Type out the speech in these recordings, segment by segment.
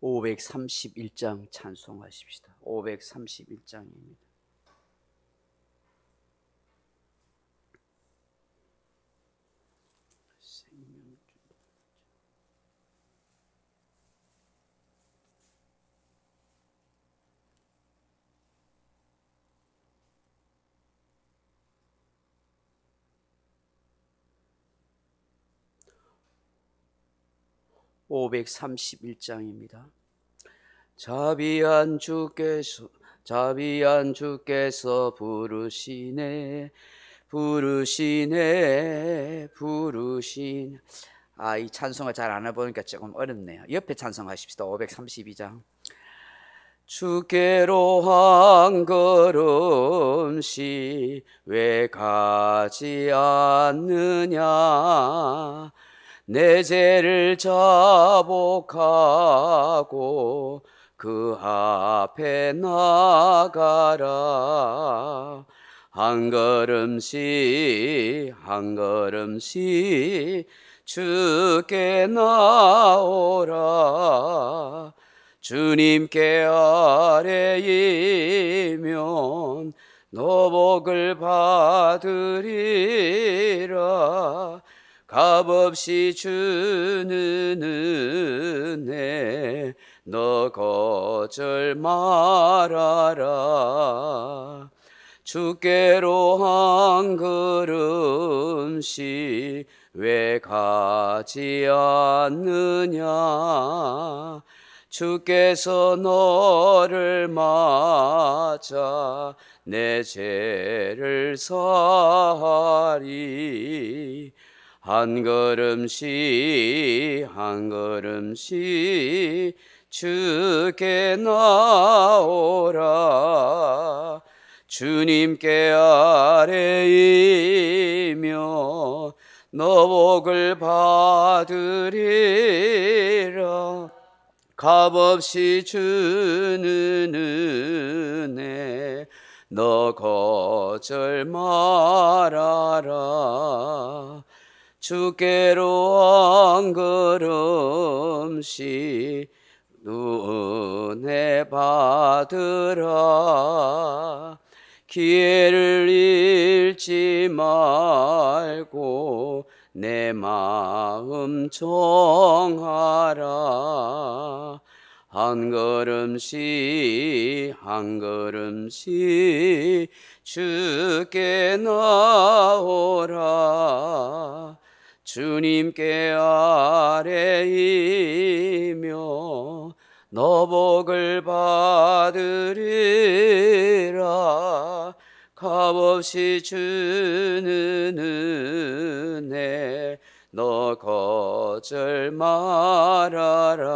531장 찬송하십시다. 531장입니다. (531장입니다) 자비한 주께서 부르시네. 이 찬송을 잘 안 해보니까 조금 어렵네요. 옆에 찬송하십시다. 532장. 주께로 한 걸음씩 왜 가지 않느냐. 내 죄를 자복하고 그 앞에 나가라. 한 걸음씩 주께 나오라. 주님께 아뢰이면 너복을 받으리라. 값없이 주는 은혜 너 거절 말아라. 주께로 한 걸음씩 왜 가지 않느냐. 주께서 너를 맞아 내 죄를 사하리. 한 걸음씩 주께 나오라. 주님께 아뢰이며 너복을 받으리라. 값없이 주는 은혜 너 거절 말아라. 주께로 한 걸음씩 은혜 받으라. 기회를 잃지 말고 내 마음 정하라. 한 걸음씩 주께 나오라. 주님께 아뢰이며 너복을 받으리라. 값없이 주는 은혜 너 거절 말아라.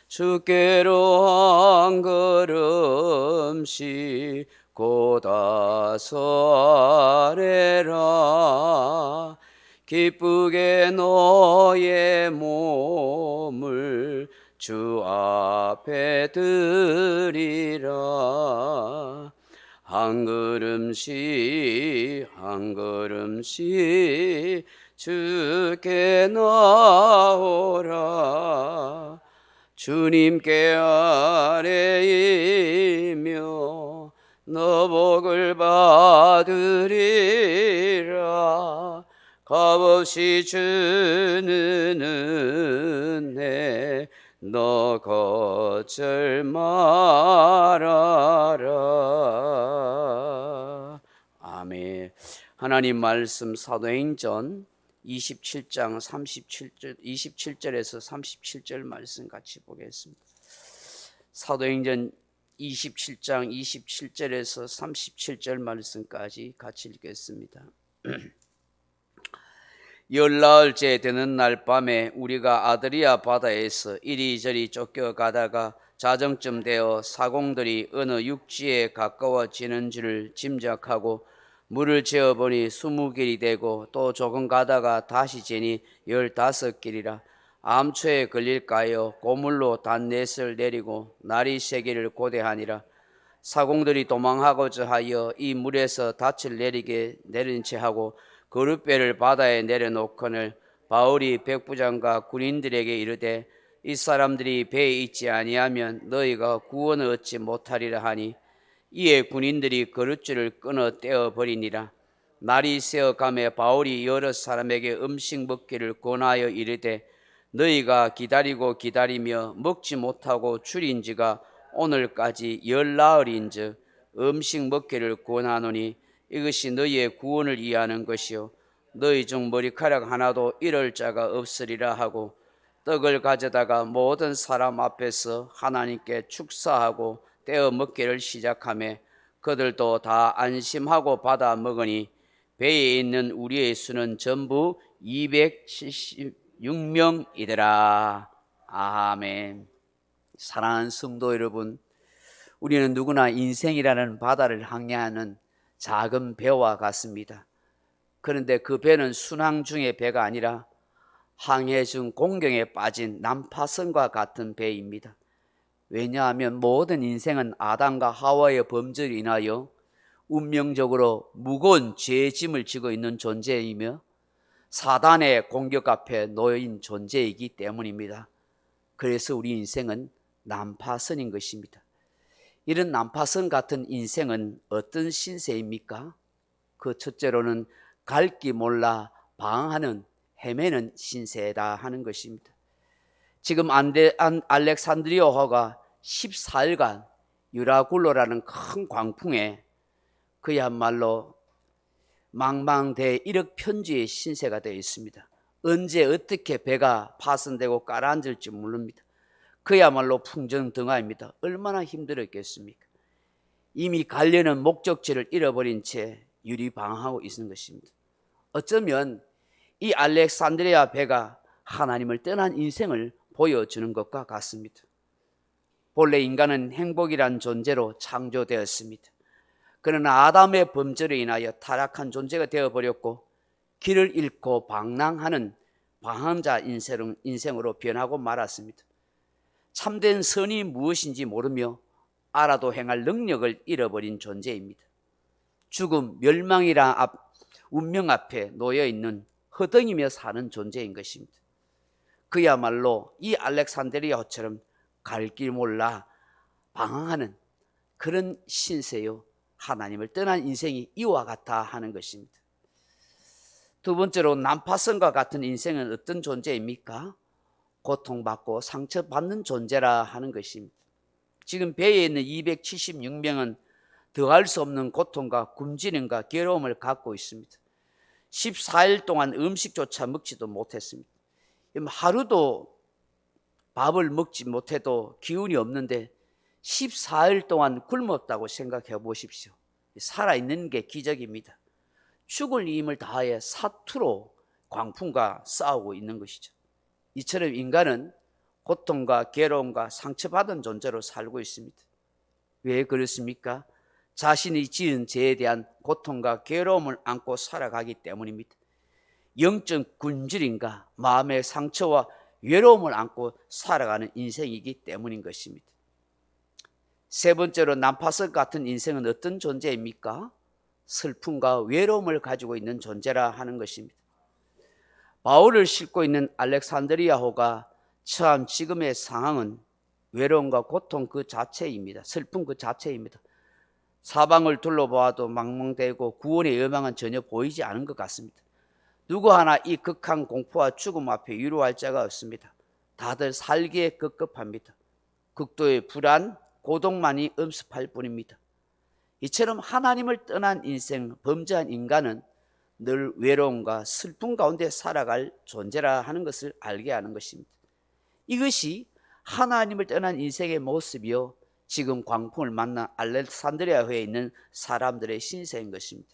주께로 한 걸음씩 곧아서 아뢰라. 기쁘게 너의 몸을 주 앞에 드리라. 한 걸음씩 주께 나오라. 주님께 아뢰이며 너복을 받으리라. 값없이 주는 은혜 너 거절 말아라. 아멘. 하나님 말씀 사도행전 27장 27절에서 37절 말씀 같이 보겠습니다. 사도행전 27장 27절에서 37절 말씀까지 같이 읽겠습니다. 열나흘째 되는 날 밤에 우리가 아드리아 바다에서 이리저리 쫓겨가다가 자정쯤 되어 사공들이 어느 육지에 가까워지는 줄을 짐작하고 물을 재어보니 20길이 되고 또 조금 가다가 다시 재니 15길이라. 암초에 걸릴까 하여 고물로 단넷을 내리고 날이 새기를 고대하니라. 사공들이 도망하고자 하여 이 물에서 닻을 내린 채 하고 그룻배를 바다에 내려놓거늘 바울이 백부장과 군인들에게 이르되 이 사람들이 배에 있지 아니하면 너희가 구원을 얻지 못하리라 하니 이에 군인들이 그릇줄을 끊어 떼어 버리니라. 날이 새어가매 바울이 여러 사람에게 음식 먹기를 권하여 이르되 너희가 기다리고 기다리며 먹지 못하고 줄인 지가 오늘까지 열나흘인즉 음식 먹기를 권하노니 이것이 너희의 구원을 위하는 것이요 너희 중 머리카락 하나도 잃을 자가 없으리라 하고 떡을 가져다가 모든 사람 앞에서 하나님께 축사하고 떼어 먹기를 시작하며 그들도 다 안심하고 받아 먹으니 배에 있는 우리의 수는 전부 276명이더라. 아멘. 사랑하는 성도 여러분, 우리는 누구나 인생이라는 바다를 항해하는 작은 배와 같습니다. 그런데 그 배는 순항 중의 배가 아니라 항해 중 공경에 빠진 난파선과 같은 배입니다. 왜냐하면 모든 인생은 아담과 하와의 범죄로 인하여 운명적으로 무거운 죄의 짐을 지고 있는 존재이며 사단의 공격 앞에 놓인 존재이기 때문입니다. 그래서 우리 인생은 난파선인 것입니다. 이런 난파선 같은 인생은 어떤 신세입니까? 그 첫째로는 갈 길 몰라 방황하는 헤매는 신세다 하는 것입니다. 지금 알렉산드리아호가 14일간 유라굴로라는 큰 광풍에 그야말로 망망대일억 편지의 신세가 되어 있습니다. 언제 어떻게 배가 파손되고 가라앉을지 모릅니다. 그야말로 풍정등화입니다. 얼마나 힘들었겠습니까? 이미 가려는 목적지를 잃어버린 채 유리방황하고 있는 것입니다. 어쩌면 이 알렉산드리아 배가 하나님을 떠난 인생을 보여주는 것과 같습니다. 본래 인간은 행복이란 존재로 창조되었습니다. 그러나 아담의 범죄로 인하여 타락한 존재가 되어버렸고 길을 잃고 방랑하는 방황자 인생으로 변하고 말았습니다. 참된 선이 무엇인지 모르며 알아도 행할 능력을 잃어버린 존재입니다. 죽음, 멸망이란 운명 앞에 놓여있는 허덩이며 사는 존재인 것입니다. 그야말로 이 알렉산드리아처럼 갈 길 몰라 방황하는 그런 신세요. 하나님을 떠난 인생이 이와 같아 하는 것입니다. 두 번째로 난파선과 같은 인생은 어떤 존재입니까? 고통받고 상처받는 존재라 하는 것입니다. 지금 배에 있는 276명은 더할 수 없는 고통과 굶주림과 괴로움을 갖고 있습니다. 14일 동안 음식조차 먹지도 못했습니다. 하루도 밥을 먹지 못해도 기운이 없는데 14일 동안 굶었다고 생각해 보십시오. 살아있는 게 기적입니다. 죽을 힘을 다하여 사투로 광풍과 싸우고 있는 것이죠. 이처럼 인간은 고통과 괴로움과 상처받은 존재로 살고 있습니다. 왜 그렇습니까? 자신이 지은 죄에 대한 고통과 괴로움을 안고 살아가기 때문입니다. 영적 굶주림과 마음의 상처와 외로움을 안고 살아가는 인생이기 때문인 것입니다. 세 번째로 난파선 같은 인생은 어떤 존재입니까? 슬픔과 외로움을 가지고 있는 존재라 하는 것입니다. 바울을 싣고 있는 알렉산드리아호가 처한 지금의 상황은 외로움과 고통 그 자체입니다. 슬픔 그 자체입니다. 사방을 둘러보아도 망망대고 구원의 여망은 전혀 보이지 않은 것 같습니다. 누구 하나 이 극한 공포와 죽음 앞에 위로할 자가 없습니다. 다들 살기에 급급합니다. 극도의 불안, 고독만이 엄습할 뿐입니다. 이처럼 하나님을 떠난 인생, 범죄한 인간은 늘 외로움과 슬픔 가운데 살아갈 존재라 하는 것을 알게 하는 것입니다. 이것이 하나님을 떠난 인생의 모습이요, 지금 광풍을 만난 알렉산드리아호에 있는 사람들의 신세인 것입니다.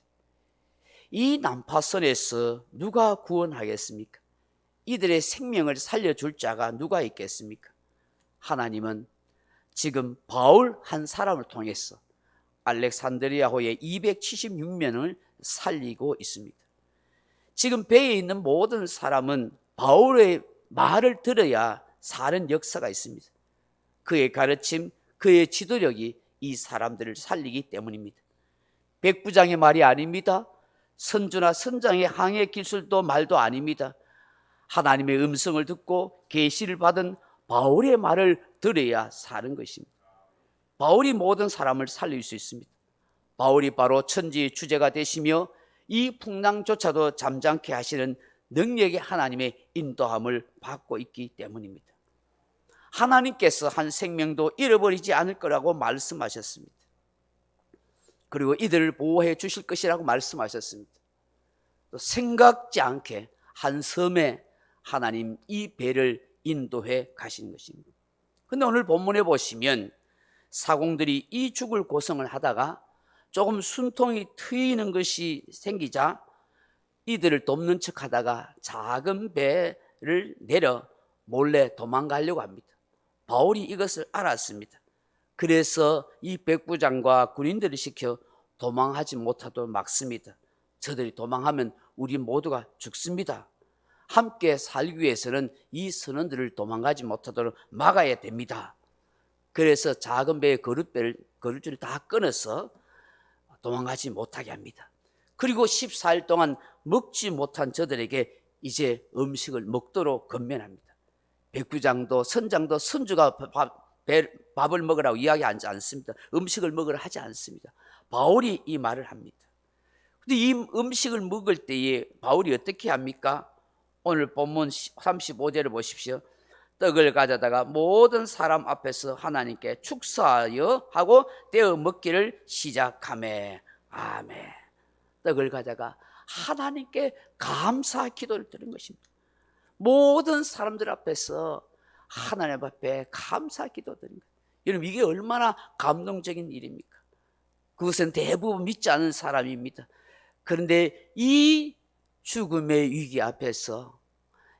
이 난파선에서 누가 구원하겠습니까? 이들의 생명을 살려줄 자가 누가 있겠습니까? 하나님은 지금 바울 한 사람을 통해서 알렉산드리아호의 276명을 살리고 있습니다. 지금 배에 있는 모든 사람은 바울의 말을 들어야 사는 역사가 있습니다. 그의 가르침, 그의 지도력이 이 사람들을 살리기 때문입니다. 백부장의 말이 아닙니다. 선주나 선장의 항해 기술도 말도 아닙니다. 하나님의 음성을 듣고 계시를 받은 바울의 말을 들어야 사는 것입니다. 바울이 모든 사람을 살릴 수 있습니다. 바울이 바로 천지의 주제가 되시며 이 풍랑조차도 잠잠케 하시는 능력의 하나님의 인도함을 받고 있기 때문입니다. 하나님께서 한 생명도 잃어버리지 않을 거라고 말씀하셨습니다. 그리고 이들을 보호해 주실 것이라고 말씀하셨습니다. 또 생각지 않게 한 섬에 하나님 이 배를 인도해 가시는 것입니다. 그런데 오늘 본문에 보시면 사공들이 이 죽을 고성을 하다가 조금 숨통이 트이는 것이 생기자 이들을 돕는 척 하다가 작은 배를 내려 몰래 도망가려고 합니다. 바울이 이것을 알았습니다. 그래서 이 백부장과 군인들을 시켜 도망하지 못하도록 막습니다. 저들이 도망하면 우리 모두가 죽습니다. 함께 살기 위해서는 이 선원들을 도망가지 못하도록 막아야 됩니다. 그래서 작은 배의 거룻줄을 다 끊어서 도망가지 못하게 합니다. 그리고 14일 동안 먹지 못한 저들에게 이제 음식을 먹도록 건면합니다. 백부장도 선장도 선주가 밥을 먹으라고 이야기하지 않습니다. 음식을 먹으라 하지 않습니다. 바울이 이 말을 합니다. 근데 이 음식을 먹을 때에 바울이 어떻게 합니까? 오늘 본문 35절을 보십시오. 떡을 가져다가 모든 사람 앞에서 하나님께 축사하여 하고 떼어 먹기를 시작하매. 아멘. 떡을 가져가 하나님께 감사 기도를 드린 것입니다. 모든 사람들 앞에서 하나님 앞에 감사 기도 드린 거예요. 여러분, 이게 얼마나 감동적인 일입니까? 그것은 대부분 믿지 않은 사람입니다. 그런데 이 죽음의 위기 앞에서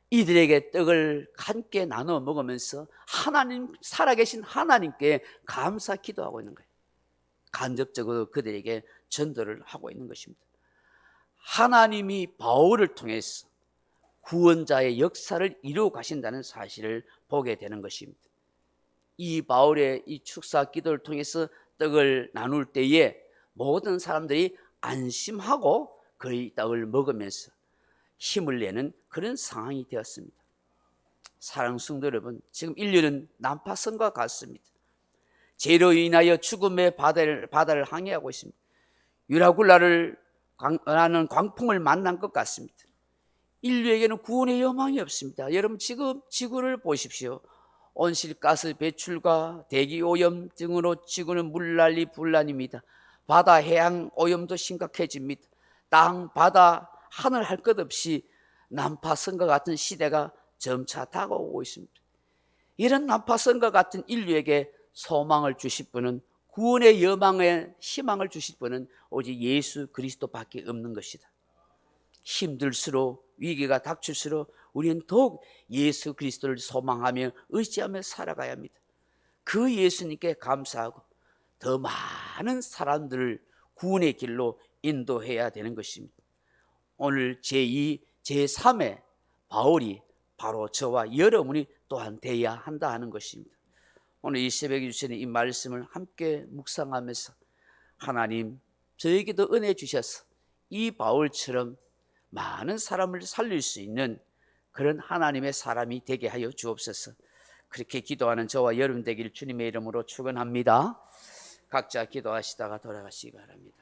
이들에게 떡을 함께 나눠 먹으면서 하나님, 살아계신 하나님께 감사 기도하고 있는 거예요. 간접적으로 그들에게 전도를 하고 있는 것입니다. 하나님이 바울을 통해서 구원자의 역사를 이루어 가신다는 사실을 보게 되는 것입니다. 이 바울의 이 축사 기도를 통해서 떡을 나눌 때에 모든 사람들이 안심하고 그 떡을 먹으면서 힘을 내는 그런 상황이 되었습니다. 사랑하는 성도 여러분, 지금 인류는 난파선과 같습니다. 죄로 인하여 죽음의 바다를 항해하고 있습니다. 유라굴라를 라는 광풍을 만난 것 같습니다. 인류에게는 구원의 여망이 없습니다. 여러분, 지금 지구를 보십시오. 온실가스 배출과 대기오염 등으로 지구는 물난리 불난입니다. 바다 해양 오염도 심각해집니다. 땅, 바다, 하늘 할 것 없이 난파선과 같은 시대가 점차 다가오고 있습니다. 이런 난파선과 같은 인류에게 소망을 주실 분은, 구원의 여망에 희망을 주실 분은 오직 예수 그리스도밖에 없는 것이다. 힘들수록, 위기가 닥칠수록 우리는 더욱 예수 그리스도를 소망하며 의지하며 살아가야 합니다. 그 예수님께 감사하고 더 많은 사람들을 구원의 길로 인도해야 되는 것입니다. 오늘 제2, 제3의 바울이 바로 저와 여러분이 또한 되어야 한다 하는 것입니다. 오늘 이 새벽에 주시는 이 말씀을 함께 묵상하면서 하나님, 저에게도 은혜 주셔서 이 바울처럼 많은 사람을 살릴 수 있는 그런 하나님의 사람이 되게 하여 주옵소서. 그렇게 기도하는 저와 여러분 되기를 주님의 이름으로 축원합니다. 각자 기도하시다가 돌아가시기 바랍니다.